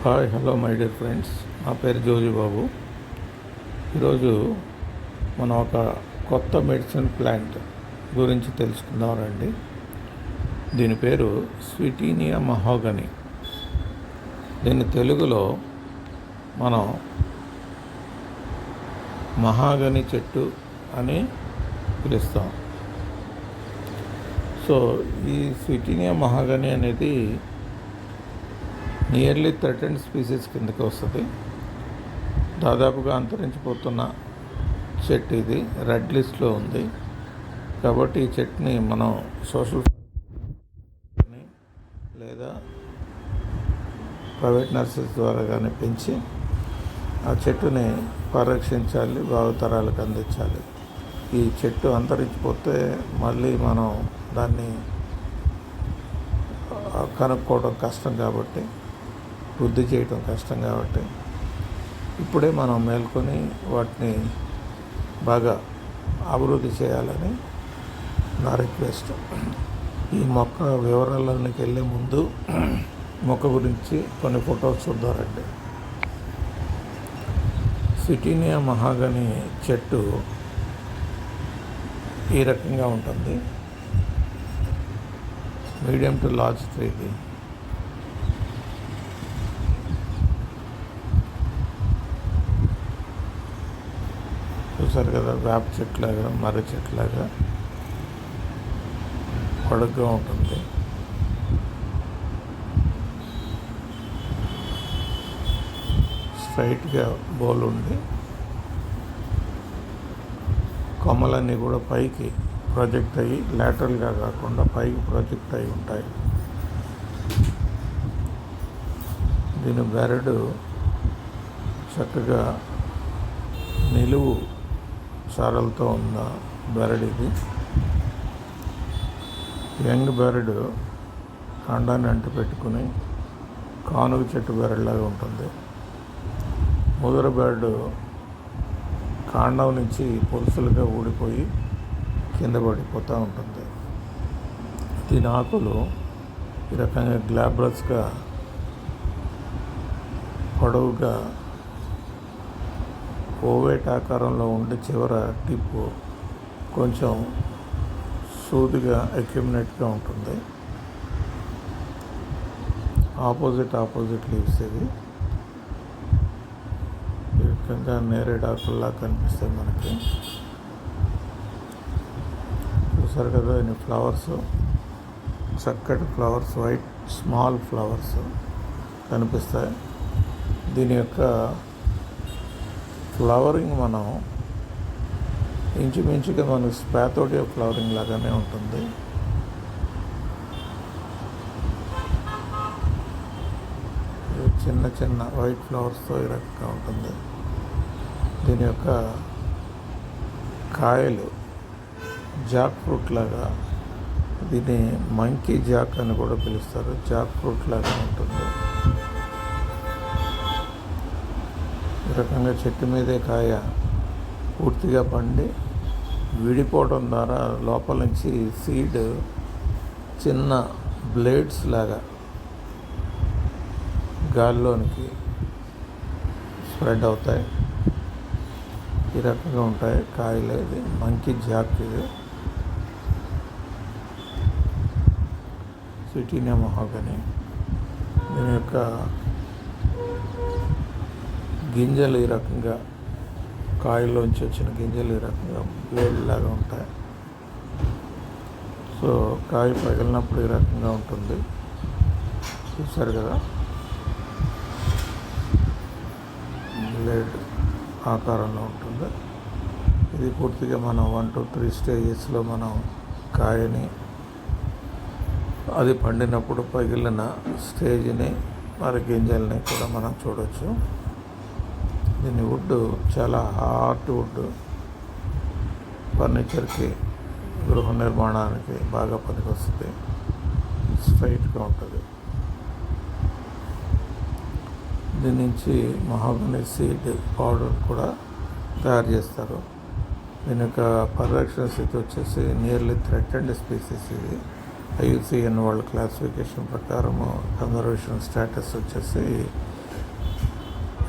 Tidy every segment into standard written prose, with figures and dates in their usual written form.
Hi hello my dear friends, నా పేరు జోజీ బాబు. ఈరోజు మనం ఒక కొత్త మెడిసిన్ ప్లాంట్ గురించి తెలుసుకుందాం రండి. దీని పేరు స్విటీనియా మహోగనీ. దీన్ని తెలుగులో మనం మహాగని చెట్టు అని పిలుస్తాం. సో ఈ స్విటీనియా మహాగనీ అనేది నియర్లీ థ్రెటెండ్ స్పీసీస్ కిందకి వస్తుంది. దాదాపుగా అంతరించిపోతున్న చెట్టు ఇది, రెడ్ లిస్ట్లో ఉంది. కాబట్టి ఈ చెట్టుని మనం సోషల్ లేదా ప్రైవేట్ నర్సరీస్ ద్వారా కానీ పెంచి ఆ చెట్టుని పరిరక్షించాలి, భావితరాలకు అందించాలి. ఈ చెట్టు అంతరించిపోతే మళ్ళీ మనం దాన్ని కనుక్కోవడం కష్టం కాబట్టి, వృద్ధి చేయటం కష్టం కాబట్టి ఇప్పుడే మనం మేల్కొని వాటిని బాగా అభివృద్ధి చేయాలని నా రిక్వెస్ట్. ఈ మొక్క వివరాలలోకి వెళ్ళే ముందు మొక్క గురించి కొన్ని ఫొటోస్ చూద్దారండి. స్విటీనియా మహాగనీ చెట్టు ఈ రకంగా ఉంటుంది. మీడియం టు లార్జ్ ట్రీది. చూసారు కదా, వేప చెట్లాగా, మర్రి చెట్లాగా పొడుగ్గా ఉంటుంది. స్ట్రైట్గా బోల్ ఉండి కొమ్మలన్నీ కూడా పైకి ప్రొజెక్ట్ అయ్యి, లాటరల్గా కాకుండా పైకి ప్రొజెక్ట్ అయి ఉంటాయి. దీని బెరడు చక్కగా నిలువు సారలతో ఉన్న బెరడిది. యంగ్ బెరడు కాండాన్ని అంటి పెట్టుకుని కానుగ చెట్టు బెరడులాగా ఉంటుంది. ముదురు బెరడు కాండం నుంచి పొలుసులుగా ఊడిపోయి కింద పడిపోతూ ఉంటుంది. దీని ఆకులు ఈ రకంగా గ్లాబ్రస్గా పొడవుగా ఓవేట్ ఆకారంలో ఉండి చివర టిప్పు కొంచెం సూదిగా అక్యుమినేట్గా ఉంటుంది. ఆపోజిట్ లీవ్స్ ఇవి. ఈ రకంగా నేరేడాకుల్లా కనిపిస్తాయి మనకి. చూసారు కదా, ఇన్ని ఫ్లవర్స్, చక్కటి ఫ్లవర్స్, వైట్ స్మాల్ ఫ్లవర్స్ కనిపిస్తాయి. దీని యొక్క ఫ్లవరింగ్ మనం ఇంచుమించుగా మనకు స్పాథోడియా ఫ్లవరింగ్ లాగానే ఉంటుంది. చిన్న చిన్న వైట్ ఫ్లవర్స్తో ఈ రకంగా ఉంటుంది. దీని యొక్క కాయలు జాక్ ఫ్రూట్ లాగా, దీన్ని మంకీ జాక్ అని కూడా పిలుస్తారు. జాక్ ఫ్రూట్ లాగా ఉంటుంది. ఈ రకంగా చెట్టు మీదే కాయ పూర్తిగా పండి విడిపోవడం ద్వారా లోపల నుంచి సీడ్ చిన్న బ్లేడ్స్ లాగా గాల్లోనికి స్ప్రెడ్ అవుతాయి. ఈ రకంగా ఉంటాయి కాయలు. ఇది మంకీ జాక్. ఇది స్విటీనియా మహోగనీ. దీని యొక్క గింజలు ఈ రకంగా, కాయల్లోంచి వచ్చిన గింజలు ఈ రకంగా బ్లేడ్ లాగా ఉంటాయి. సో కాయ పగిలినప్పుడు ఈ రకంగా ఉంటుంది. చూసారు కదా, బ్లేడ్ ఆకారంలో ఉంటుంది. ఇది పూర్తిగా మనం 1 to 3 స్టేజెస్లో మనం కాయని, అది పండినప్పుడు పగిలిన స్టేజ్ని, మరి గింజల్ని కూడా మనం చూడవచ్చు. దీని వుడ్ చాలా హార్డ్ వుడ్, ఫర్నిచర్కి, గృహ నిర్మాణానికి బాగా పనికొస్తుంది. స్ట్రైట్గా ఉంటుంది. దీని నుంచి మహాగనీ సీడ్ పౌడర్ కూడా తయారు చేస్తారు. దీని యొక్క పరిరక్షణ స్థితి వచ్చేసి నియర్లీ థ్రెటెండ్ స్పీసీస్. ఇది IUCN వాళ్ళ క్లాసిఫికేషన్ ప్రకారము కన్జర్వేషన్ స్టేటస్ వచ్చేసి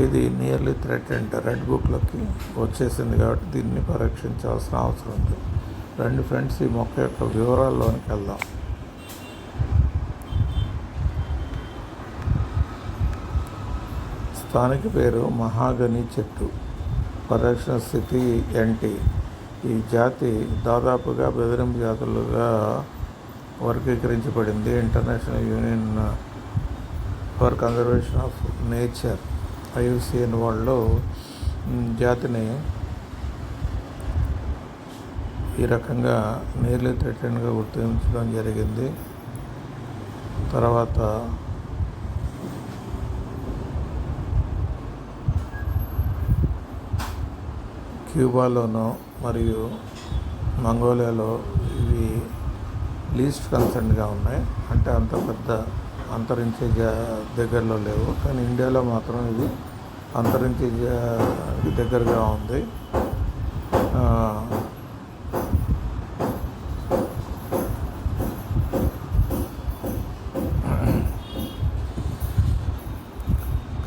ఇది నియర్లీ థ్రెటెండ్ రెడ్ బుక్లోకి వచ్చేసింది కాబట్టి దీన్ని పరీక్షించాల్సిన అవసరం ఉంది. రండి ఫ్రెండ్స్, ఈ మొక్క యొక్క వివరాల్లోనికి వెళ్దాం. స్థానిక పేరు మహాగని చెట్టు. పరిరక్షణ స్థితి NT. ఈ జాతి దాదాపుగా బెదిరింపు జాతులుగా వర్గీకరించబడింది. International Union for Conservation of Nature IUCN వాళ్ళు జాతిని ఈ రకంగా నియర్లీ థ్రెటెన్గా గుర్తించడం జరిగింది. తర్వాత క్యూబాలోనూ మరియు మంగోలియాలో ఇవి లీస్ట్ కన్సర్న్గా ఉన్నాయి. అంటే అంత పెద్ద అంతరించే దగ్గరలో లేవు. కానీ ఇండియాలో మాత్రం ఇది అంతరించే దగ్గరగా ఉంది.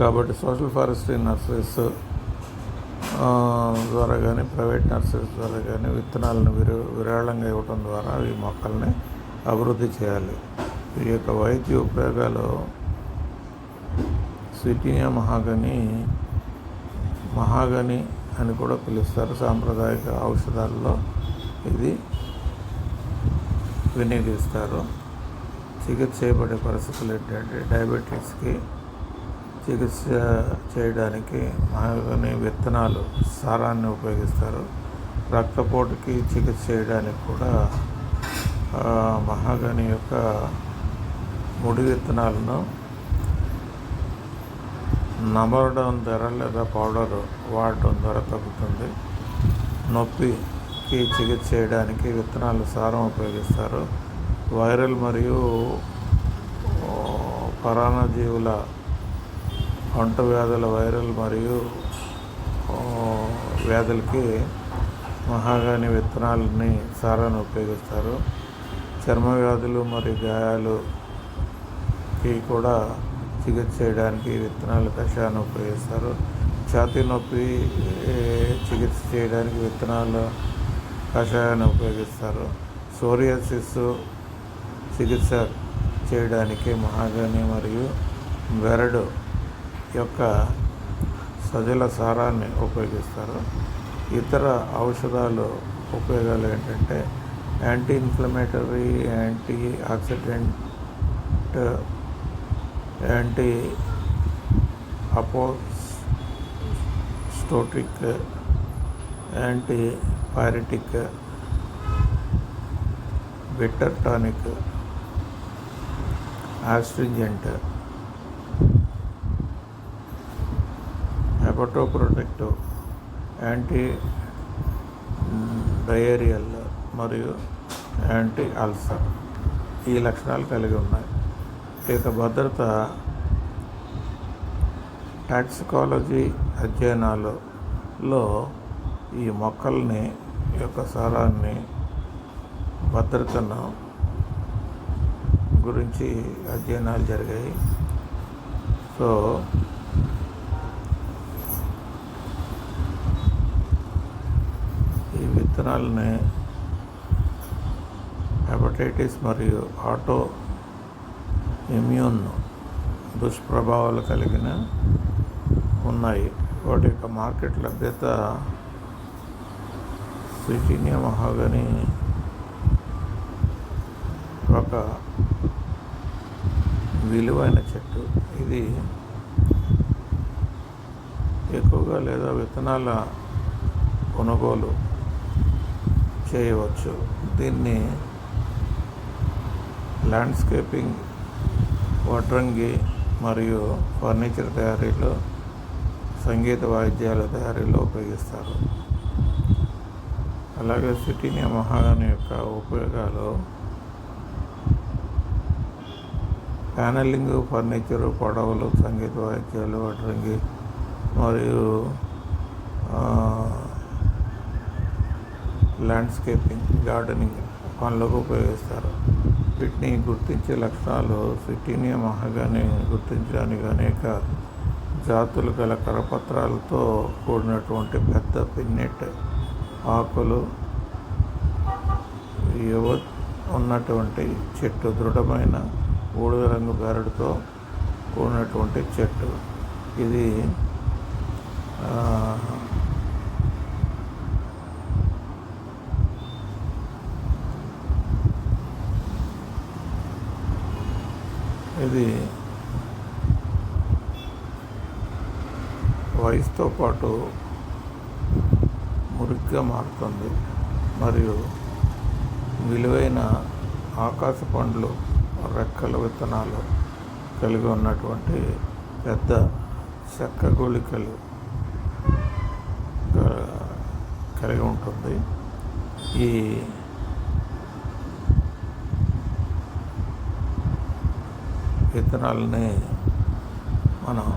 కాబట్టి సోషల్ ఫారెస్ట్రీ నర్సరీస్ ద్వారా కానీ ప్రైవేట్ నర్సరీస్ ద్వారా కానీ విత్తనాలను విరాళంగా ఇవ్వడం ద్వారా ఈ మొక్కల్ని అభివృద్ధి చేయాలి. ఈ యొక్క వైద్య ఉపయోగాలు స్విటీనియా మహాగని అని కూడా పిలుస్తారు. సాంప్రదాయిక ఔషధాల్లో ఇది వినియోగిస్తారు. చికిత్స చేయబడే పరిస్థితులు ఏంటంటే డయాబెటీస్కి చికిత్స చేయడానికి మహాగని విత్తనాలు సారాన్ని ఉపయోగిస్తారు. రక్తపోటుకి చికిత్స చేయడానికి కూడా మహాగని యొక్క ముడి విత్తనాలను నమలడం ద్వారా లేదా పౌడర్ వాడటం ద్వారా తగ్గుతుంది. నొప్పికి చికిత్స చేయడానికి విత్తనాలు సారం ఉపయోగిస్తారు. వైరల్ మరియు పరాన్నజీవుల అంటువ్యాధుల వైరల్ మరియు వ్యాధులకి మహాగని విత్తనాలని సారాన్ని ఉపయోగిస్తారు. చర్మ వ్యాధులు మరియు గాయాలుకి కూడా చికిత్స చేయడానికి విత్తనాల కషాయాన్ని ఉపయోగిస్తారు. ఛాతీ నొప్పి చికిత్స చేయడానికి విత్తనాల కషాయాన్ని ఉపయోగిస్తారు. సోరియాసిస్ చికిత్స చేయడానికి మహాగని మరియు బెరడు యొక్క సజల సారాన్ని ఉపయోగిస్తారు. ఇతర ఔషధాలు ఉపయోగాలు ఏంటంటే anti inflammatory, anti oxidant, anti apoptotic, anti pyretic, bitter tonic, astringent, hepatoprotective, anti diarrhoeal మరియు యాంటీ అల్సర్ ఈ లక్షణాలు కలిగి ఉన్నాయి. ఇక భద్రత టాక్సికాలజీ అధ్యయనాలలో ఈ మొక్కల్ని యొక్క సారాన్ని భద్రతను గురించి అధ్యయనాలు జరిగాయి. సో ఈ విత్తనాలని హెపటైటిస్ మరియు ఆటో ఇమ్యూన్ దుష్ప్రభావాలు కలిగిన ఉన్నాయి. వాటి యొక్క మార్కెట్ లభ్యత స్విటీనియా మహాగని ఒక విలువైన చెట్టు. ఇది ఎక్కువగా లేదా విత్తనాల కొనుగోలు చేయవచ్చు. దీన్ని ల్యాండ్స్కేపింగ్, వడ్రంగి మరియు ఫర్నిచర్ తయారీలో, సంగీత వాయిద్యాల తయారీలో ఉపయోగిస్తారు. అలాగే స్విటీనియా మహాగని యొక్క ఉపయోగాలు ప్యానలింగ్, ఫర్నిచరు, పడవలు, సంగీత వాయిద్యాలు, వడ్రంగి మరియు ల్యాండ్స్కేపింగ్, గార్డెనింగ్ పనులకు ఉపయోగిస్తారు. వీటిని గుర్తించే లక్షణాలు స్విటీనియా మహాగని గుర్తించడానికి అనేక జాతులు గల కరపత్రాలతో కూడినటువంటి పెద్ద పిన్నెట్ ఆకులు ఉన్నటువంటి చెట్టు, దృఢమైన బూడిద రంగు బెరడుతో కూడినటువంటి చెట్టు ఇది. ఇది వయసుతో పాటు మురికిగా మారుతుంది మరియు విలువైన ఆకాశ పండ్లు, రెక్కల విత్తనాలు కలిగి ఉన్నటువంటి పెద్ద చెక్క గుళికలు కలిగి ఉంటుంది. ఈ విత్తనాలని మనం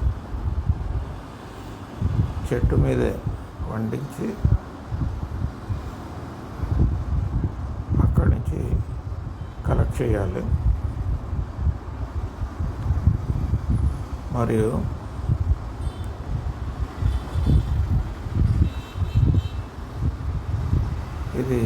చెట్టు మీదే వండించి అక్కడి నుంచి కలెక్ట్ చేయాలి. మరియు ఇది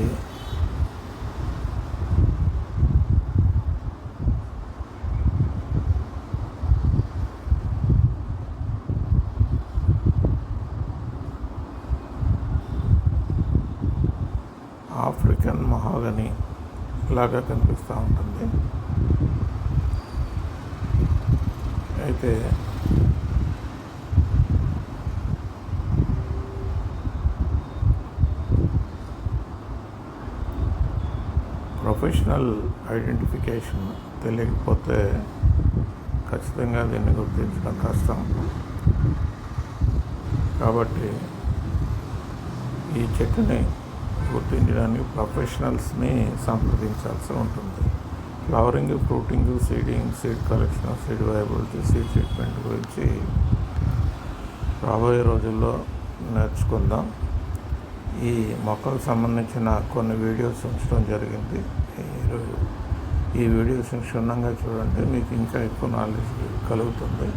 ఆఫ్రికన్ మహాగని లాగా కనిపిస్తూ ఉంటుంది. అయితే ప్రొఫెషనల్ ఐడెంటిఫికేషన్ తెలియకపోతే ఖచ్చితంగా దీన్ని గుర్తించడం కష్టం. కాబట్టి ఈ చెట్టుని గుర్తించడానికి ప్రొఫెషనల్స్ని సంప్రదించాల్సి ఉంటుంది. Flowering, fruiting, seeding, seed collection, seed viability, seed treatment గురించి రాబోయే రోజుల్లో నేర్చుకుందాం. ఈ మొక్కకు సంబంధించిన కొన్ని వీడియోస్ ఉంచడం జరిగింది. ఈ వీడియోస్ క్షుణ్ణంగా చూడండి, మీకు ఇంకా ఎక్కువ నాలెడ్జ్ కలుగుతుంది.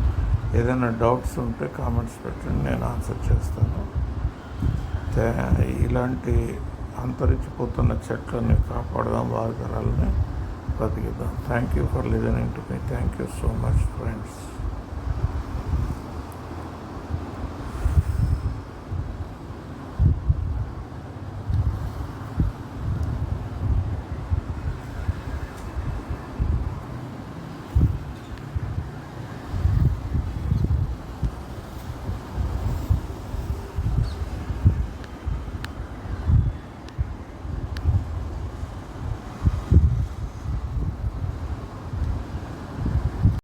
ఏదైనా డౌట్స్ ఉంటే కామెంట్స్ పెట్టండి, నేను ఆన్సర్ చేస్తాను. ఇలాంటి అంతరించిపోతున్న చెట్లని కాపాడదాం, భావితరాలని బ్రతికిద్దాం. Thank you for listening to me. Thank you so much friends.